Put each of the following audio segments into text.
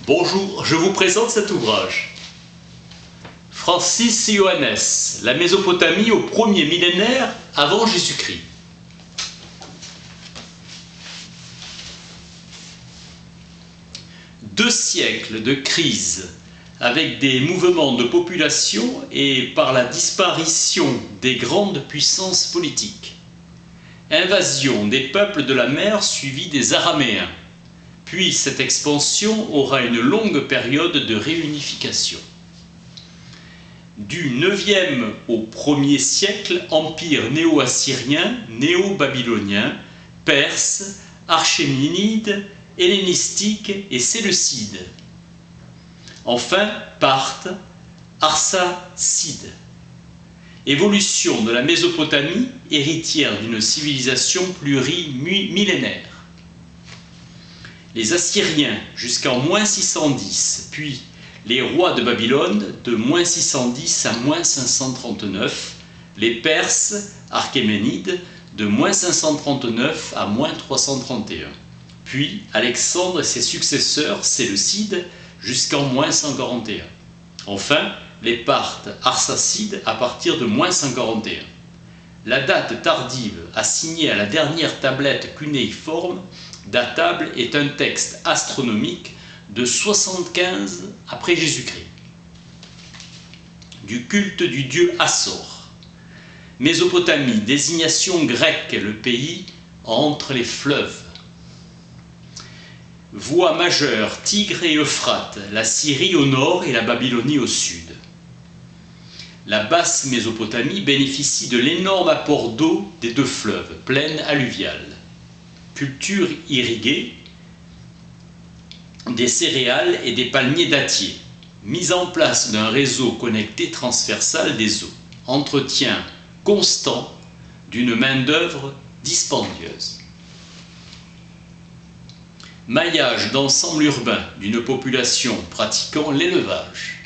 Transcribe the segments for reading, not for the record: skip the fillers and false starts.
Bonjour, je vous présente cet ouvrage. Francis Ioannes, la Mésopotamie au 1er millénaire avant Jésus-Christ. Deux siècles de crise avec des mouvements de population et par la disparition des grandes puissances politiques. Invasion des peuples de la mer suivie des Araméens. Puis cette expansion aura une longue période de réunification. Du 9e au 1er siècle, empire néo-assyrien, néo-babylonien, perse, achéménide, hellénistique et séleucide. Enfin, Parthe, arsacide. Évolution de la Mésopotamie, héritière d'une civilisation plurimillénaire. Les Assyriens jusqu'en -610, puis les rois de Babylone de -610 à -539, les Perses, Achéménides de -539 à -331, puis Alexandre et ses successeurs séleucides jusqu'en -141. Enfin, les Parthes arsacides à partir de -141. La date tardive assignée à la dernière tablette cunéiforme datable est un texte astronomique de 75 après Jésus-Christ. Du culte du dieu Hathor. Mésopotamie, désignation grecque, le pays entre les fleuves. Voie majeure, Tigre et Euphrate, la Syrie au nord et la Babylonie au sud. La basse Mésopotamie bénéficie de l'énorme apport d'eau des deux fleuves, plaine alluviale. Culture irriguée, des céréales et des palmiers dattiers. Mise en place d'un réseau connecté transversal des eaux. Entretien constant d'une main-d'œuvre dispendieuse. Maillage d'ensemble urbain d'une population pratiquant l'élevage.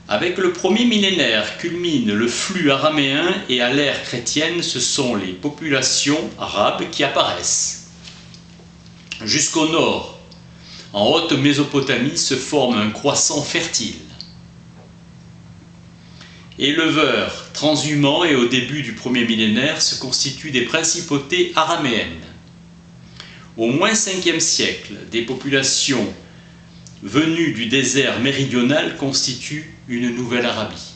Avec le 1er millénaire culmine le flux araméen et à l'ère chrétienne, ce sont les populations arabes qui apparaissent. Jusqu'au nord, en haute Mésopotamie, se forme un croissant fertile. Éleveurs, transhumants et au début du 1er millénaire se constituent des principautés araméennes. Au moins 5e siècle, des populations venues du désert méridional constituent une nouvelle Arabie.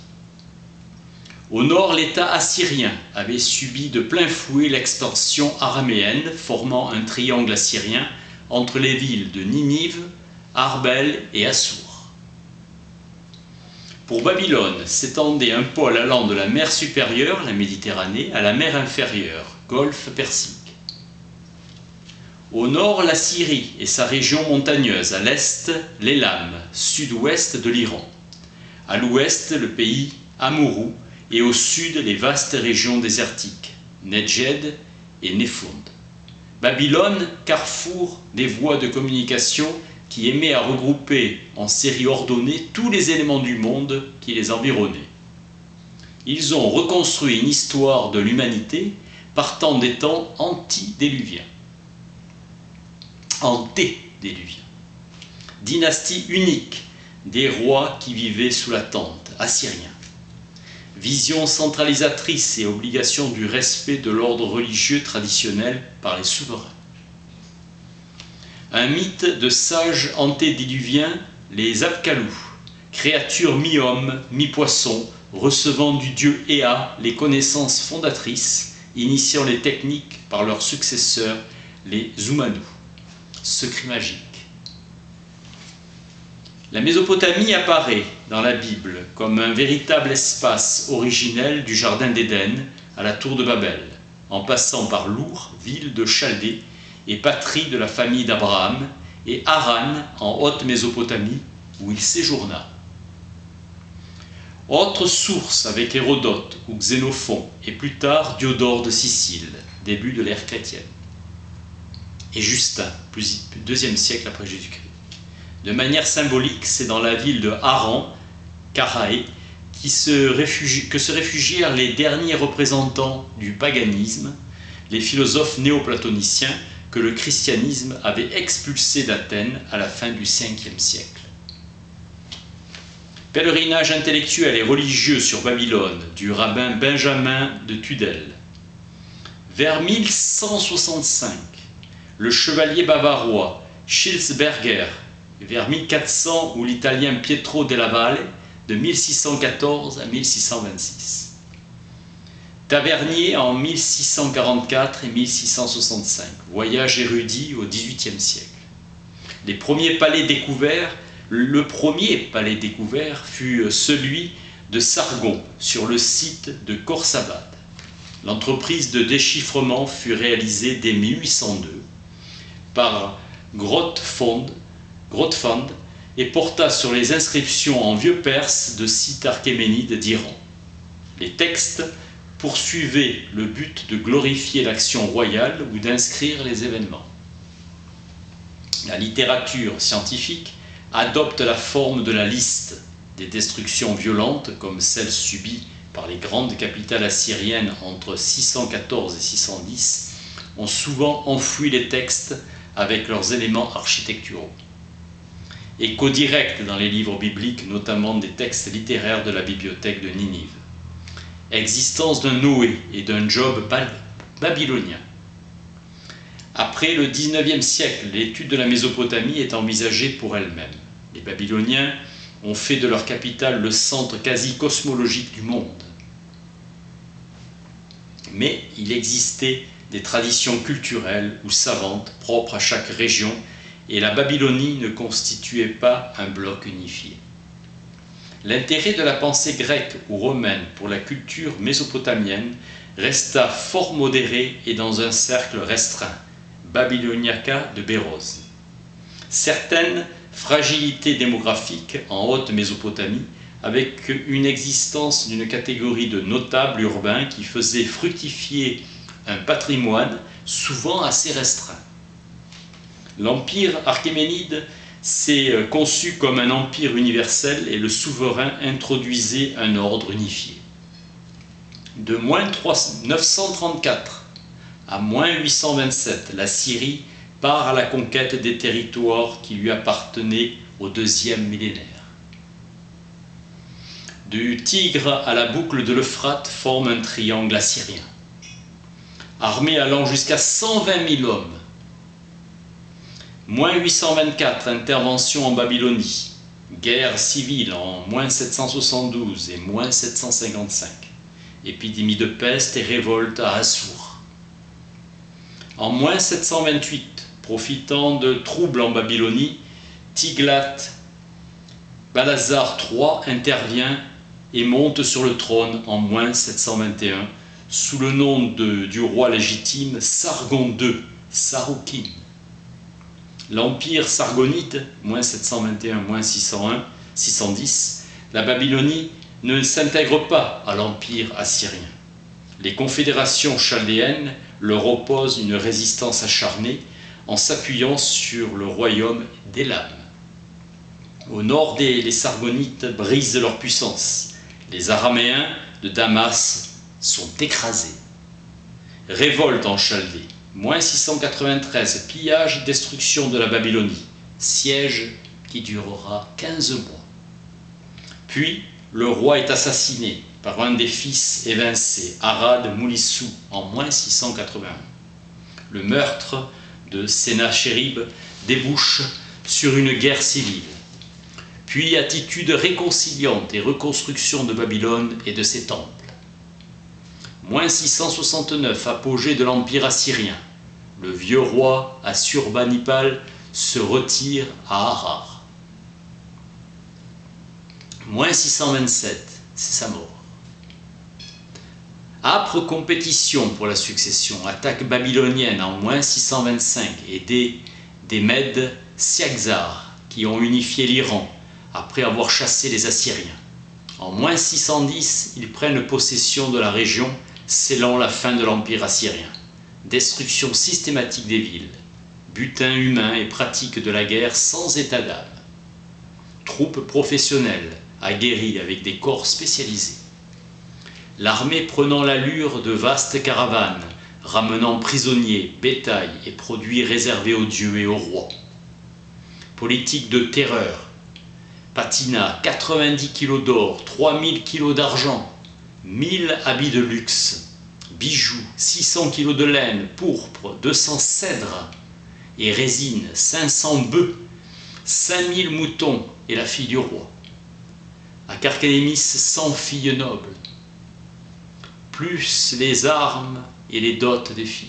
Au nord, l'État assyrien avait subi de plein fouet l'expansion araméenne, formant un triangle assyrien entre les villes de Ninive, Arbel et Assour. Pour Babylone, s'étendait un pôle allant de la mer supérieure, la Méditerranée, à la mer inférieure, Golfe Persique. Au nord, la Syrie et sa région montagneuse, à l'est, l'Élam, sud-ouest de l'Iran. À l'ouest, le pays Amurou et au sud, les vastes régions désertiques, Nedjed et Néfound. Babylone, carrefour des voies de communication qui aimait à regrouper en séries ordonnées tous les éléments du monde qui les environnaient. Ils ont reconstruit une histoire de l'humanité partant des temps antédiluviens. Dynastie unique des rois qui vivaient sous la tente, assyriens. Vision centralisatrice et obligation du respect de l'ordre religieux traditionnel par les souverains. Un mythe de sages antédiluviens, les Apkalous, créatures mi-homme, mi-poisson, recevant du dieu Ea les connaissances fondatrices, initiant les techniques par leurs successeurs, les Zumanous. Secret magique. La Mésopotamie apparaît dans la Bible comme un véritable espace originel du jardin d'Éden à la tour de Babel, en passant par Lour, ville de Chaldée et patrie de la famille d'Abraham, et Haran en haute Mésopotamie où il séjourna. Autre source avec Hérodote ou Xénophon et plus tard Diodore de Sicile, début de l'ère chrétienne. Et Justin, 2e siècle après Jésus-Christ. De manière symbolique, c'est dans la ville de Haran, Carae, que se réfugièrent les derniers représentants du paganisme, les philosophes néoplatoniciens, que le christianisme avait expulsés d'Athènes à la fin du 5e siècle. Pèlerinage intellectuel et religieux sur Babylone du rabbin Benjamin de Tudel. Vers 1165, le chevalier bavarois Schilsberger, vers 1400 ou l'italien Pietro della Valle, de 1614 à 1626. Tavernier en 1644 et 1665, voyage érudit au XVIIIe siècle. Le premier palais découvert fut celui de Sargon, sur le site de Khorsabad. L'entreprise de déchiffrement fut réalisée dès 1802 par Grotefend et porta sur les inscriptions en vieux perse de sites archéménides d'Iran. Les textes poursuivaient le but de glorifier l'action royale ou d'inscrire les événements. La littérature scientifique adopte la forme de la liste. Des destructions violentes, comme celles subies par les grandes capitales assyriennes entre 614 et 610, ont souvent enfoui les textes avec leurs éléments architecturaux. Écho direct dans les livres bibliques, notamment des textes littéraires de la bibliothèque de Ninive. Existence d'un Noé et d'un Job babylonien. Après le XIXe siècle, l'étude de la Mésopotamie est envisagée pour elle-même. Les Babyloniens ont fait de leur capitale le centre quasi cosmologique du monde. Mais il existait des traditions culturelles ou savantes propres à chaque région, et la Babylonie ne constituait pas un bloc unifié. L'intérêt de la pensée grecque ou romaine pour la culture mésopotamienne resta fort modéré et dans un cercle restreint, Babyloniaca de Béroz. Certaines fragilités démographiques en haute Mésopotamie, avec une existence d'une catégorie de notables urbains qui faisaient fructifier un patrimoine souvent assez restreint. L'empire achéménide s'est conçu comme un empire universel et le souverain introduisait un ordre unifié. De moins 934 à moins 827, la Syrie part à la conquête des territoires qui lui appartenaient au deuxième millénaire. Du Tigre à la boucle de l'Euphrate forme un triangle assyrien. Armée allant jusqu'à 120 000 hommes. Moins 824, intervention en Babylonie. Guerre civile en moins 772 et moins 755. Épidémie de peste et révolte à Assur. En moins 728, profitant de troubles en Babylonie, Tiglath-Balazar III intervient et monte sur le trône en moins 721 sous le nom du roi légitime Sargon II, Saroukin. L'empire sargonite, moins 721, moins 610, la Babylonie ne s'intègre pas à l'empire assyrien. Les confédérations chaldéennes leur opposent une résistance acharnée en s'appuyant sur le royaume d'Élam. Au nord, les Sargonites brisent leur puissance. Les Araméens de Damas sont écrasés. Révolte en Chaldée. Moins 693, pillage, destruction de la Babylonie. Siège qui durera 15 mois. Puis, le roi est assassiné par un des fils évincés, Arad Moulissou, en moins 681. Le meurtre de Sénachérib débouche sur une guerre civile. Puis attitude réconciliante et reconstruction de Babylone et de ses temples. Moins 669, apogée de l'empire assyrien. Le vieux roi Assurbanipal se retire à Harar. Moins 627, c'est sa mort. Âpre compétition pour la succession, attaque babylonienne en moins 625 et des Mèdes Siaxar qui ont unifié l'Iran après avoir chassé les Assyriens. En moins 610, ils prennent possession de la région, scellant la fin de l'empire assyrien. Destruction systématique des villes, butin humain et pratique de la guerre sans état d'âme. Troupes professionnelles, aguerries avec des corps spécialisés. L'armée prenant l'allure de vastes caravanes, ramenant prisonniers, bétail et produits réservés aux dieux et aux rois. Politique de terreur, patina, 90 kg d'or, 3000 kg d'argent, 1000 habits de luxe, bijoux, 600 kg de laine, pourpre, 200 cèdres et résine, 500 bœufs, 5000 moutons et la fille du roi. À Carchemish, 100 filles nobles, plus les armes et les dots des filles.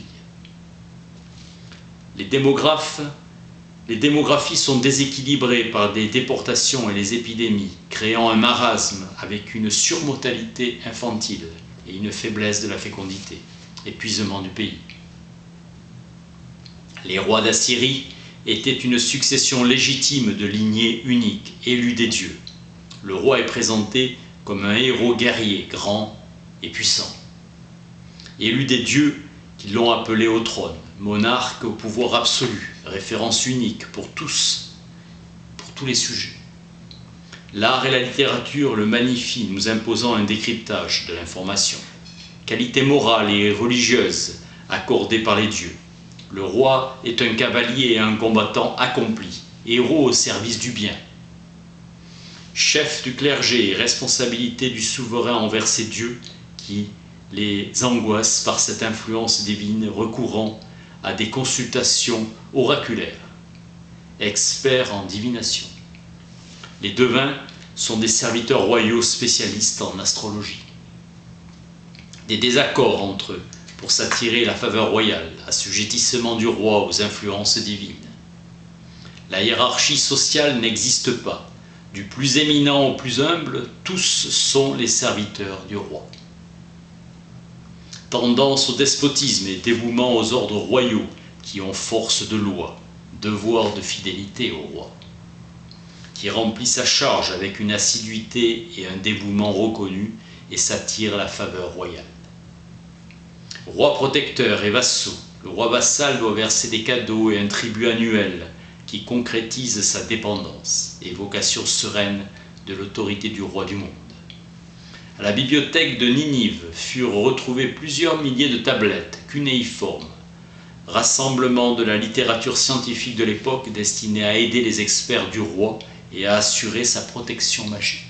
Les démographies sont déséquilibrées par des déportations et les épidémies, créant un marasme avec une surmortalité infantile et une faiblesse de la fécondité, épuisement du pays. Les rois d'Assyrie étaient une succession légitime de lignées uniques, élues des dieux. Le roi est présenté comme un héros guerrier, grand et puissant. Élu des dieux qui l'ont appelé au trône, monarque au pouvoir absolu, référence unique pour tous les sujets. L'art et la littérature le magnifient, nous imposant un décryptage de l'information. Qualité morale et religieuse accordée par les dieux. Le roi est un cavalier et un combattant accompli, héros au service du bien. Chef du clergé et responsabilité du souverain envers ses dieux qui les angoisse par cette influence divine, recourant à des consultations oraculaires. Experts en divination. Les devins sont des serviteurs royaux spécialistes en astrologie. Des désaccords entre eux pour s'attirer la faveur royale, assujettissement du roi aux influences divines. La hiérarchie sociale n'existe pas. Du plus éminent au plus humble, tous sont les serviteurs du roi. Tendance au despotisme et dévouement aux ordres royaux qui ont force de loi, devoir de fidélité au roi, qui remplit sa charge avec une assiduité et un dévouement reconnus et s'attire la faveur royale. Roi protecteur et vassaux, le roi vassal doit verser des cadeaux et un tribut annuel qui concrétise sa dépendance, évocation sereine de l'autorité du roi du monde. À la bibliothèque de Ninive furent retrouvées plusieurs milliers de tablettes cunéiformes, rassemblement de la littérature scientifique de l'époque destinée à aider les experts du roi et à assurer sa protection magique.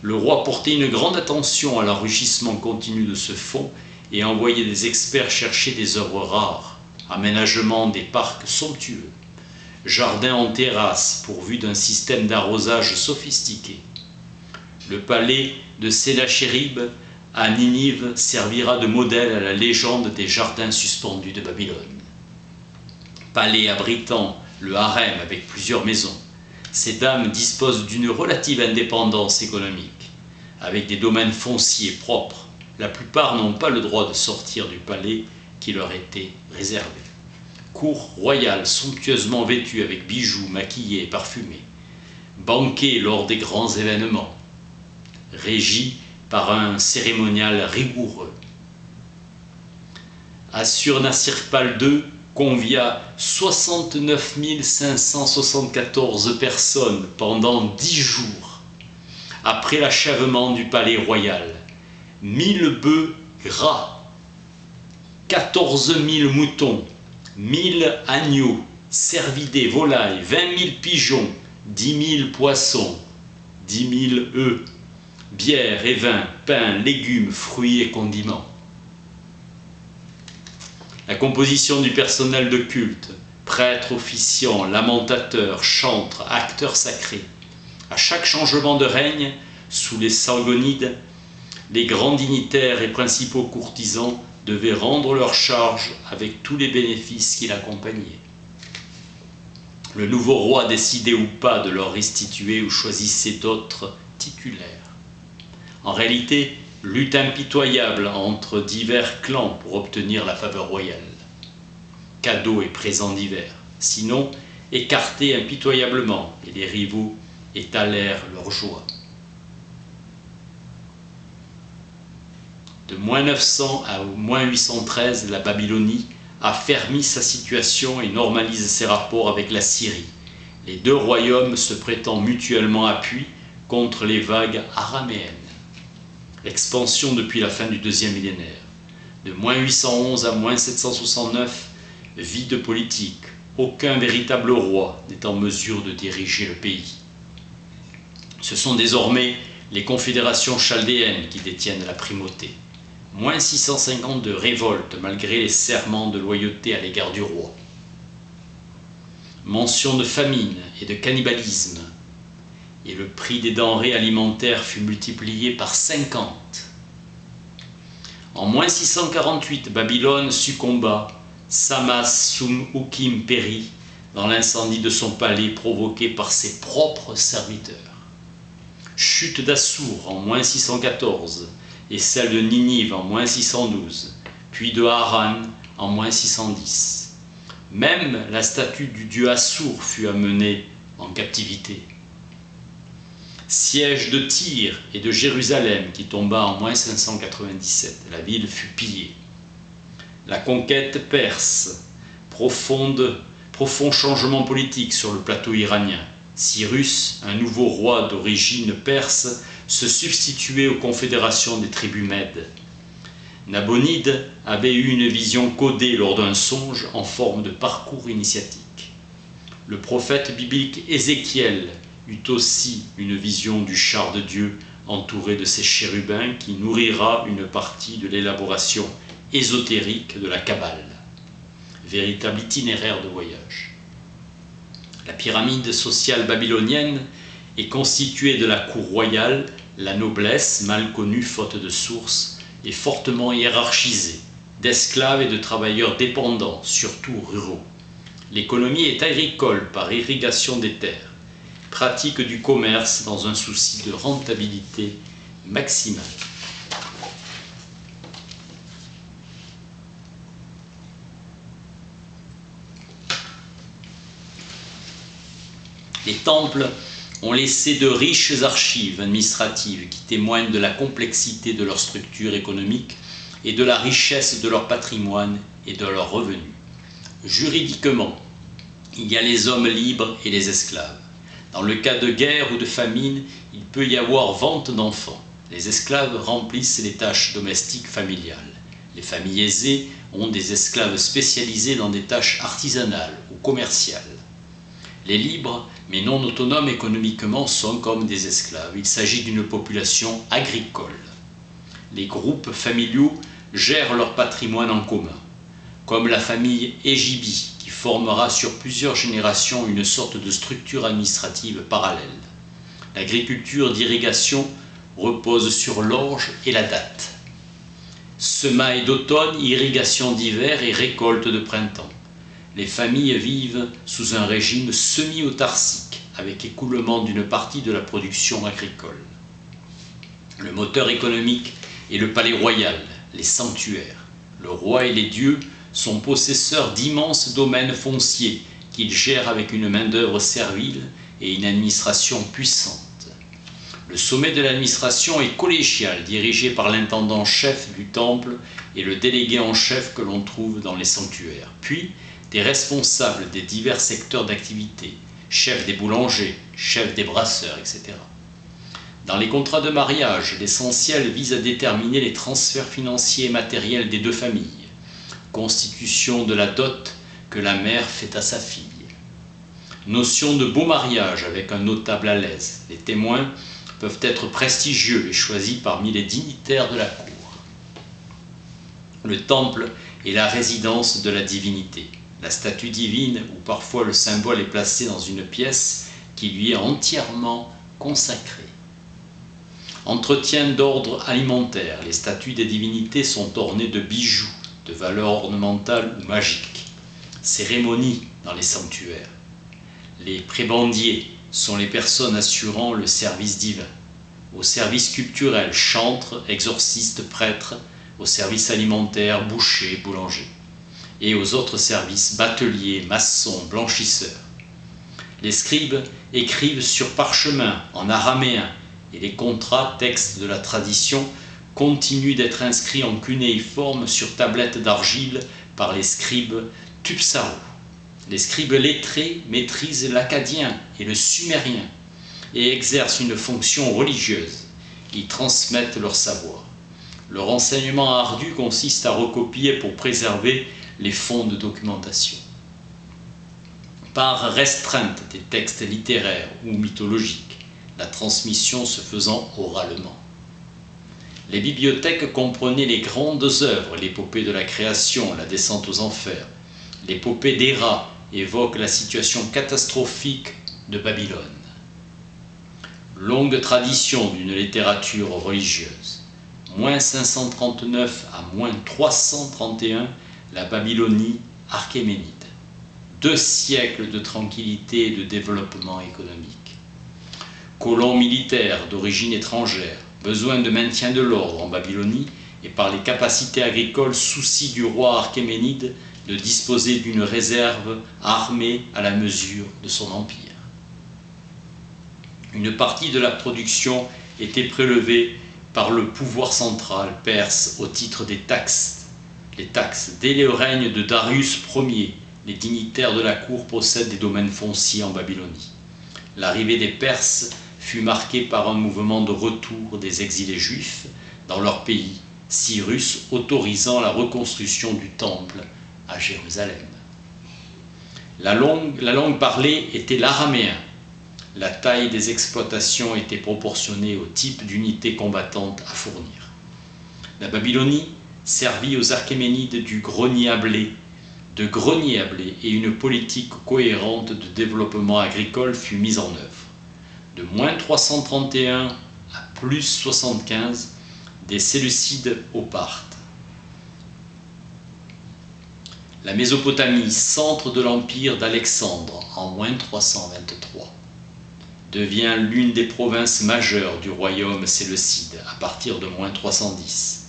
Le roi portait une grande attention à l'enrichissement continu de ce fonds et envoyait des experts chercher des œuvres rares, aménagement des parcs somptueux, jardins en terrasse pourvus d'un système d'arrosage sophistiqué. Le palais de Sénachérib à Ninive servira de modèle à la légende des jardins suspendus de Babylone. Palais abritant le harem avec plusieurs maisons, ces dames disposent d'une relative indépendance économique, avec des domaines fonciers propres. La plupart n'ont pas le droit de sortir du palais qui leur était réservé. Cour royale somptueusement vêtue avec bijoux, maquillés et parfumés. Banquet lors des grands événements. Régi par un cérémonial rigoureux. Assur-Nassir-Pal II convia 69 574 personnes pendant 10 jours, après l'achèvement du palais royal. 1000 bœufs gras, 14 000 moutons, 1000 agneaux, cervidés, volailles, 20 000 pigeons, 10 000 poissons, 10 000 œufs, bière et vin, pain, légumes, fruits et condiments. La composition du personnel de culte, prêtres officiants, lamentateurs, chantres, acteurs sacrés. À chaque changement de règne, sous les Sargonides, les grands dignitaires et principaux courtisans devaient rendre leur charge avec tous les bénéfices qui l'accompagnaient. Le nouveau roi décidait ou pas de leur restituer ou choisissait d'autres titulaires. En réalité, lutte impitoyable entre divers clans pour obtenir la faveur royale. Cadeaux et présents divers, sinon écartés impitoyablement, et les rivaux étalèrent leur joie. De moins 900 à moins 813, la Babylonie affermit sa situation et normalise ses rapports avec la Syrie, les deux royaumes se prêtant mutuellement appui contre les vagues araméennes. Expansion depuis la fin du deuxième millénaire. de moins 811 à moins 769, vide politique. Aucun véritable roi n'est en mesure de diriger le pays. Ce sont désormais les confédérations chaldéennes qui détiennent la primauté. Moins 650 de révolte malgré les serments de loyauté à l'égard du roi. Mention de famine et de cannibalisme. Et le prix des denrées alimentaires fut multiplié par 50. En moins 648, Babylone succomba, Samas-Sum-Ukim périt dans l'incendie de son palais provoqué par ses propres serviteurs. Chute d'Assour en moins 614 et celle de Ninive en moins 612, puis de Haran en moins 610. Même la statue du dieu Assour fut amenée en captivité. Siège de Tyr et de Jérusalem qui tomba en moins 597. La ville fut pillée. La conquête perse, profond changement politique sur le plateau iranien. Cyrus, un nouveau roi d'origine perse, se substituait aux confédérations des tribus mèdes. Nabonide avait eu une vision codée lors d'un songe en forme de parcours initiatique. Le prophète biblique Ézéchiel eut aussi une vision du char de Dieu entouré de ses chérubins qui nourrira une partie de l'élaboration ésotérique de la Kabbale, véritable itinéraire de voyage. La pyramide sociale babylonienne est constituée de la cour royale, la noblesse, mal connue faute de sources, est fortement hiérarchisée, d'esclaves et de travailleurs dépendants, surtout ruraux. L'économie est agricole par irrigation des terres, pratique du commerce dans un souci de rentabilité maximale. Les temples ont laissé de riches archives administratives qui témoignent de la complexité de leur structure économique et de la richesse de leur patrimoine et de leurs revenus. Juridiquement, il y a les hommes libres et les esclaves. Dans le cas de guerre ou de famine, il peut y avoir vente d'enfants. Les esclaves remplissent les tâches domestiques familiales. Les familles aisées ont des esclaves spécialisés dans des tâches artisanales ou commerciales. Les libres, mais non autonomes économiquement, sont comme des esclaves. Il s'agit d'une population agricole. Les groupes familiaux gèrent leur patrimoine en commun, comme la famille Égibi, qui formera sur plusieurs générations une sorte de structure administrative parallèle. L'agriculture d'irrigation repose sur l'orge et la datte. Semailles d'automne, irrigation d'hiver et récolte de printemps. Les familles vivent sous un régime semi-autarcique, avec écoulement d'une partie de la production agricole. Le moteur économique est le palais royal, les sanctuaires. Le roi et les dieux sont possesseurs d'immenses domaines fonciers qu'ils gèrent avec une main-d'œuvre servile et une administration puissante. Le sommet de l'administration est collégial, dirigé par l'intendant-chef du temple et le délégué en chef que l'on trouve dans les sanctuaires. Puis, des responsables des divers secteurs d'activité, chefs des boulangers, chefs des brasseurs, etc. Dans les contrats de mariage, l'essentiel vise à déterminer les transferts financiers et matériels des deux familles, constitution de la dot que la mère fait à sa fille. Notion de beau mariage avec un notable à l'aise. Les témoins peuvent être prestigieux et choisis parmi les dignitaires de la cour. Le temple est la résidence de la divinité. La statue divine, ou parfois le symbole, est placé dans une pièce qui lui est entièrement consacrée. Entretien d'ordre alimentaire. Les statues des divinités sont ornées de bijoux, de valeur ornementale ou magique. Cérémonie dans les sanctuaires. Les prébendiers sont les personnes assurant le service divin. Au service culturel, chantres, exorcistes, prêtres. Au service alimentaire, bouchers, boulangers. Et aux autres services, bateliers, maçons, blanchisseurs. Les scribes écrivent sur parchemin, en araméen, et les contrats, textes de la tradition, continuent d'être inscrits en cunéiforme sur tablettes d'argile par les scribes tupsaro. Les scribes lettrés maîtrisent l'akkadien et le sumérien et exercent une fonction religieuse. Ils transmettent leur savoir. Le renseignement ardu consiste à recopier pour préserver les fonds de documentation. Par restreinte des textes littéraires ou mythologiques, la transmission se faisant oralement. Les bibliothèques comprenaient les grandes œuvres, l'épopée de la création, la descente aux enfers. L'épopée d'Héra évoque la situation catastrophique de Babylone. Longue tradition d'une littérature religieuse. Moins 539 à moins 331, la Babylonie archéménide. 2 siècles de tranquillité et de développement économique. Colons militaires d'origine étrangère, besoin de maintien de l'ordre en Babylonie et par les capacités agricoles, souci du roi archéménide de disposer d'une réserve armée à la mesure de son empire. Une partie de la production était prélevée par le pouvoir central perse au titre des taxes. Les taxes, dès le règne de Darius Ier, les dignitaires de la cour possèdent des domaines fonciers en Babylonie. L'arrivée des Perses fut marquée par un mouvement de retour des exilés juifs dans leur pays, Cyrus autorisant la reconstruction du temple à Jérusalem. La langue parlée était l'araméen. La taille des exploitations était proportionnée au type d'unité combattante à fournir. La Babylonie servit aux Archéménides de grenier à blé et une politique cohérente de développement agricole fut mise en œuvre. De moins 331 à plus 75, des Séleucides au Parthes. La Mésopotamie, centre de l'empire d'Alexandre en moins 323, devient l'une des provinces majeures du royaume séleucide à partir de moins 310.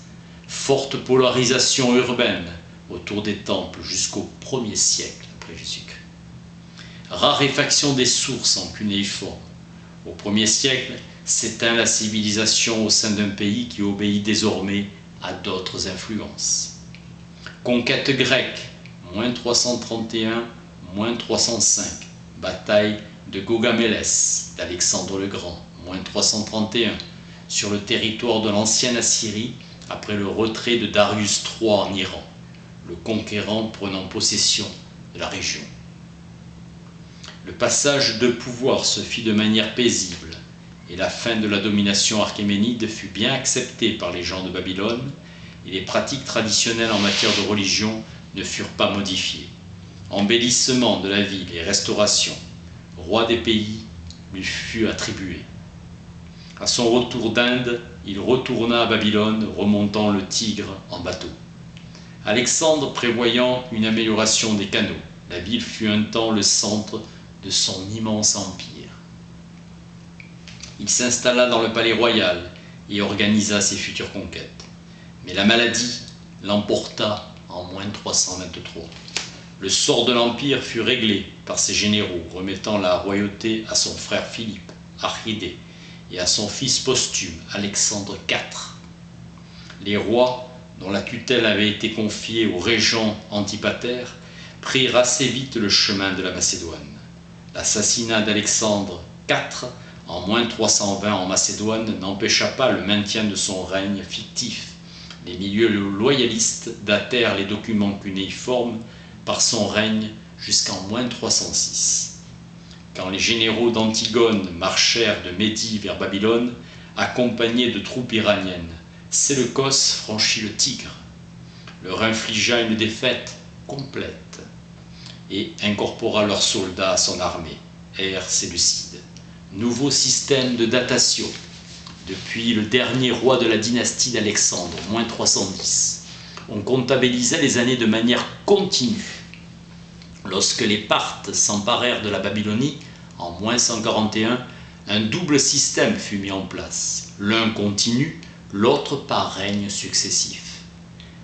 Forte polarisation urbaine autour des temples jusqu'au 1er siècle après Jésus-Christ. Raréfaction des sources en cunéiforme. Au 1er siècle, s'éteint la civilisation au sein d'un pays qui obéit désormais à d'autres influences. Conquête grecque, moins 331, moins 305. Bataille de Gaugamélès d'Alexandre le Grand, moins 331, sur le territoire de l'ancienne Assyrie après le retrait de Darius III en Iran, le conquérant prenant possession de la région. Le passage de pouvoir se fit de manière paisible et la fin de la domination archéménide fut bien acceptée par les gens de Babylone et les pratiques traditionnelles en matière de religion ne furent pas modifiées. Embellissement de la ville et restauration, roi des pays, lui fut attribué. À son retour d'Inde, il retourna à Babylone, remontant le Tigre en bateau. Alexandre prévoyant une amélioration des canaux, la ville fut un temps le centre de son immense empire. Il s'installa dans le palais royal et organisa ses futures conquêtes. Mais la maladie l'emporta en moins 323. Le sort de l'empire fut réglé par ses généraux, remettant la royauté à son frère Philippe, Archidée, et à son fils posthume, Alexandre IV. Les rois, dont la tutelle avait été confiée au régent Antipater, prirent assez vite le chemin de la Macédoine. L'assassinat d'Alexandre IV en moins 320 en Macédoine n'empêcha pas le maintien de son règne fictif. Les milieux loyalistes datèrent les documents cunéiformes par son règne jusqu'en moins 306. Quand les généraux d'Antigone marchèrent de Médie vers Babylone, accompagnés de troupes iraniennes, Séleucos franchit le Tigre, leur infligea une défaite complète et incorpora leurs soldats à son armée, ère séleucide. Nouveau système de datation, depuis le dernier roi de la dynastie d'Alexandre, moins 310. On comptabilisait les années de manière continue. Lorsque les Parthes s'emparèrent de la Babylonie, en moins 141, un double système fut mis en place, l'un continu, l'autre par règne successif.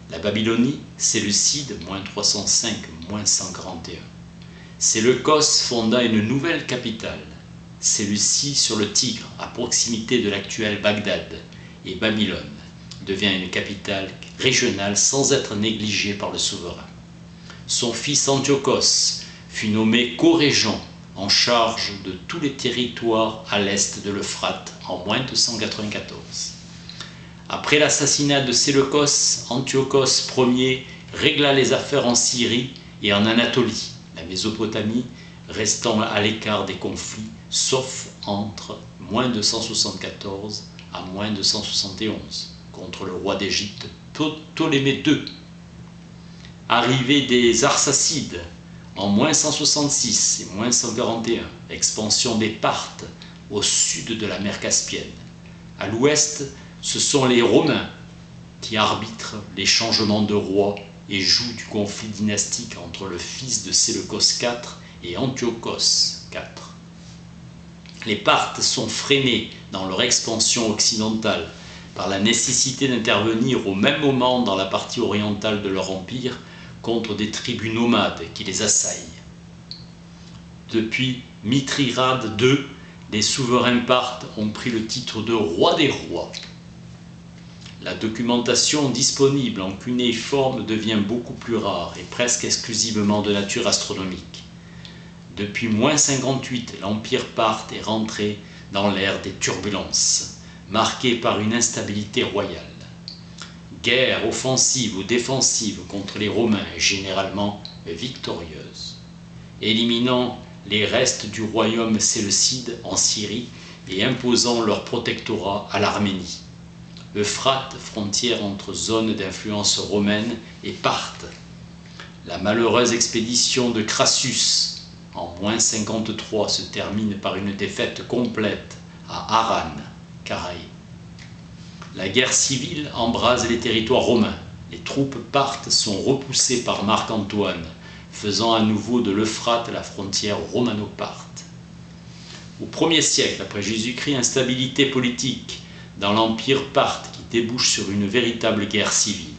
La Babylonie, séleucide, moins 305, moins 141. Séleucos fonda une nouvelle capitale, Séleucie sur le Tigre, à proximité de l'actuel Bagdad, et Babylone devient une capitale régionale sans être négligée par le souverain. Son fils Antiochos fut nommé co-régent en charge de tous les territoires à l'est de l'Euphrate en moins 294. Après l'assassinat de Séleucos, Antiochos Ier régla les affaires en Syrie et en Anatolie, la Mésopotamie restant à l'écart des conflits, sauf entre moins 274 à moins 271, contre le roi d'Égypte Ptolémée II. Arrivée des Arsacides en moins 166 et moins 141, expansion des Parthes au sud de la mer Caspienne. À l'ouest, ce sont les Romains qui arbitrent les changements de roi et jouent du conflit dynastique entre le fils de Séleucos IV et Antiochos IV. Les Parthes sont freinés dans leur expansion occidentale par la nécessité d'intervenir au même moment dans la partie orientale de leur empire contre des tribus nomades qui les assaillent. Depuis Mithridate II, les souverains parthes ont pris le titre de roi des rois. La documentation disponible en cunéiforme devient beaucoup plus rare et presque exclusivement de nature astronomique. Depuis moins 58, l'empire parthe est rentré dans l'ère des turbulences, marquée par une instabilité royale. Guerre offensive ou défensive contre les Romains est généralement victorieuse, éliminant les restes du royaume séleucide en Syrie et imposant leur protectorat à l'Arménie. Euphrate, frontière entre zones d'influence romaine et parthe. La malheureuse expédition de Crassus en moins 53 se termine par une défaite complète à Harran, Caraï. La guerre civile embrase les territoires romains. Les troupes parthes sont repoussées par Marc-Antoine, faisant à nouveau de l'Euphrate la frontière romano-parthe. Au 1er siècle après Jésus-Christ, instabilité politique dans l'empire parthe qui débouche sur une véritable guerre civile.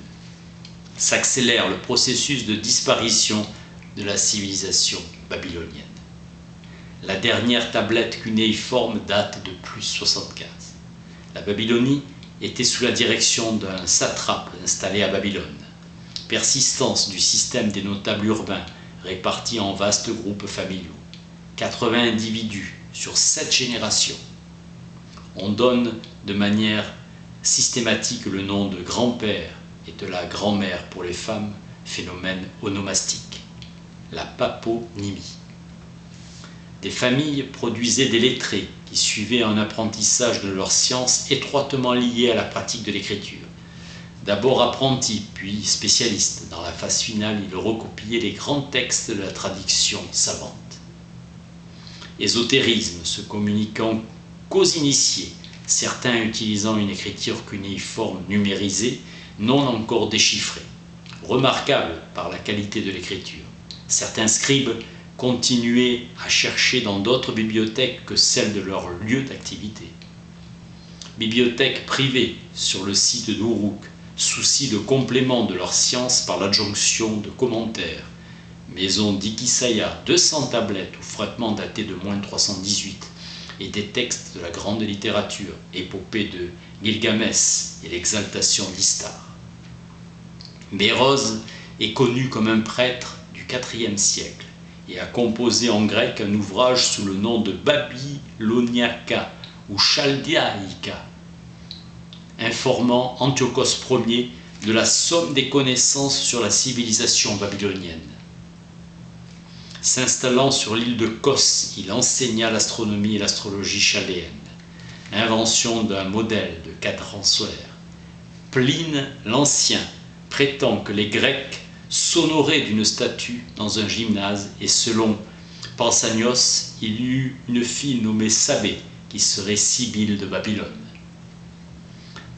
S'accélère le processus de disparition de la civilisation babylonienne. La dernière tablette cunéiforme date de plus 75. La Babylonie était sous la direction d'un satrape installé à Babylone. Persistance du système des notables urbains répartis en vastes groupes familiaux. 80 individus sur 7 générations. On donne de manière systématique le nom de grand-père et de la grand-mère pour les femmes, phénomène onomastique. La paponymie. Des familles produisaient des lettrés qui suivaient un apprentissage de leur science étroitement lié à la pratique de l'écriture. D'abord apprentis, puis spécialistes. Dans la phase finale, ils recopiaient les grands textes de la tradition savante. Ésotérisme, se communiquant qu'aux initiés, certains utilisant une écriture cunéiforme numérisée, non encore déchiffrée, remarquable par la qualité de l'écriture. Certains scribes continuaient à chercher dans d'autres bibliothèques que celles de leur lieu d'activité. Bibliothèques privées sur le site d'Uruk, souci de complément de leur science par l'adjonction de commentaires. Maison d'Ikisaya, 200 tablettes ou fragments datés de moins 318, et des textes de la grande littérature, épopée de Gilgamès et l'exaltation d'Istar. Mérose est connu comme un prêtre du IVe siècle et a composé en grec un ouvrage sous le nom de Babyloniaca ou Chaldéaïca, informant Antiochos Ier de la somme des connaissances sur la civilisation babylonienne. S'installant sur l'île de Kos, il enseigna l'astronomie et l'astrologie chaldéenne. Invention d'un modèle de cadran solaire. Pline l'Ancien prétend que les Grecs s'honoraient d'une statue dans un gymnase et selon Pausanias, il y eut une fille nommée Sabé qui serait Sibylle de Babylone.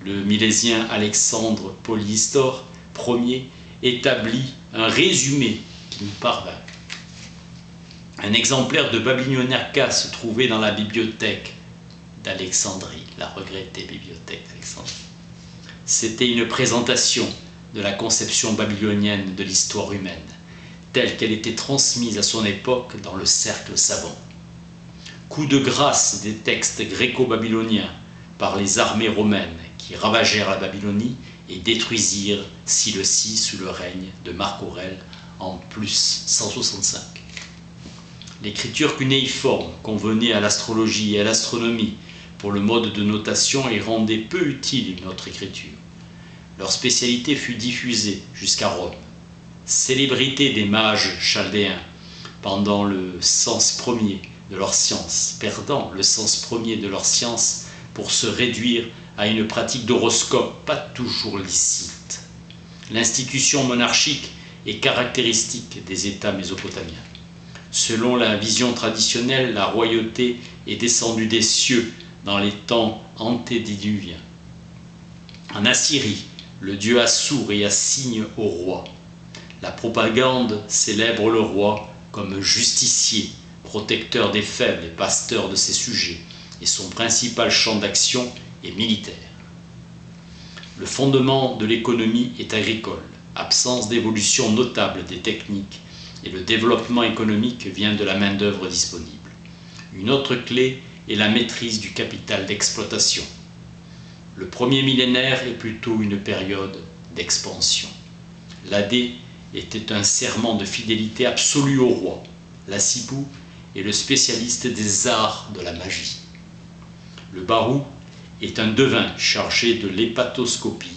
Le milésien Alexandre Polyhistor Ier établit un résumé qui nous parvint. Un exemplaire de Babyloniaca se trouvait dans la bibliothèque d'Alexandrie, la regrettée bibliothèque d'Alexandrie. C'était une présentation de la conception babylonienne de l'histoire humaine, telle qu'elle était transmise à son époque dans le cercle savant. Coup de grâce des textes gréco-babyloniens par les armées romaines qui ravagèrent la Babylonie et détruisirent Silesie sous le règne de Marc Aurèle en plus 165. L'écriture cunéiforme convenait à l'astrologie et à l'astronomie pour le mode de notation et rendaient peu utile notre écriture. Leur spécialité fut diffusée jusqu'à Rome. Célébrité des mages chaldéens, perdant le sens premier de leur science pour se réduire à une pratique d'horoscope pas toujours licite. L'institution monarchique est caractéristique des États mésopotamiens. Selon la vision traditionnelle, la royauté est descendue des cieux dans les temps antédiluviens. En Assyrie, le dieu Assur y assigne au roi. La propagande célèbre le roi comme justicier, protecteur des faibles et pasteur de ses sujets, et son principal champ d'action est militaire. Le fondement de l'économie est agricole, absence d'évolution notable des techniques, et le développement économique vient de la main-d'œuvre disponible. Une autre clé est la maîtrise du capital d'exploitation. Le premier millénaire est plutôt une période d'expansion. L'Adé était un serment de fidélité absolue au roi. L'assibou est le spécialiste des arts de la magie. Le barou est un devin chargé de l'hépatoscopie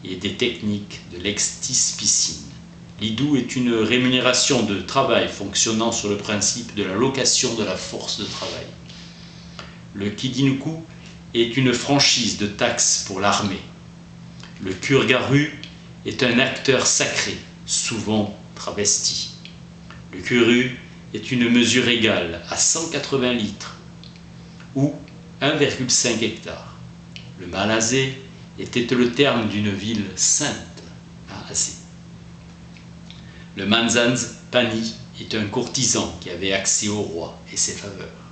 et des techniques de l'extispicine. L'hidou est une rémunération de travail fonctionnant sur le principe de la location de la force de travail. Le kidinuku est une franchise de taxes pour l'armée. Le kurgaru est un acteur sacré, souvent travesti. Le kuru est une mesure égale à 180 litres ou 1,5 hectare. Le malazé était le terme d'une ville sainte à Azé. Le manzanz pani est un courtisan qui avait accès au roi et ses faveurs.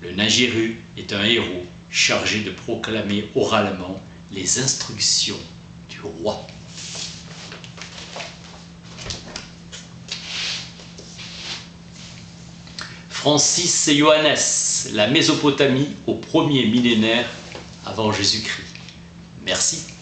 Le nagiru est un héros chargé de proclamer oralement les instructions du roi. Francis et Johannes, la Mésopotamie au premier millénaire avant Jésus-Christ. Merci.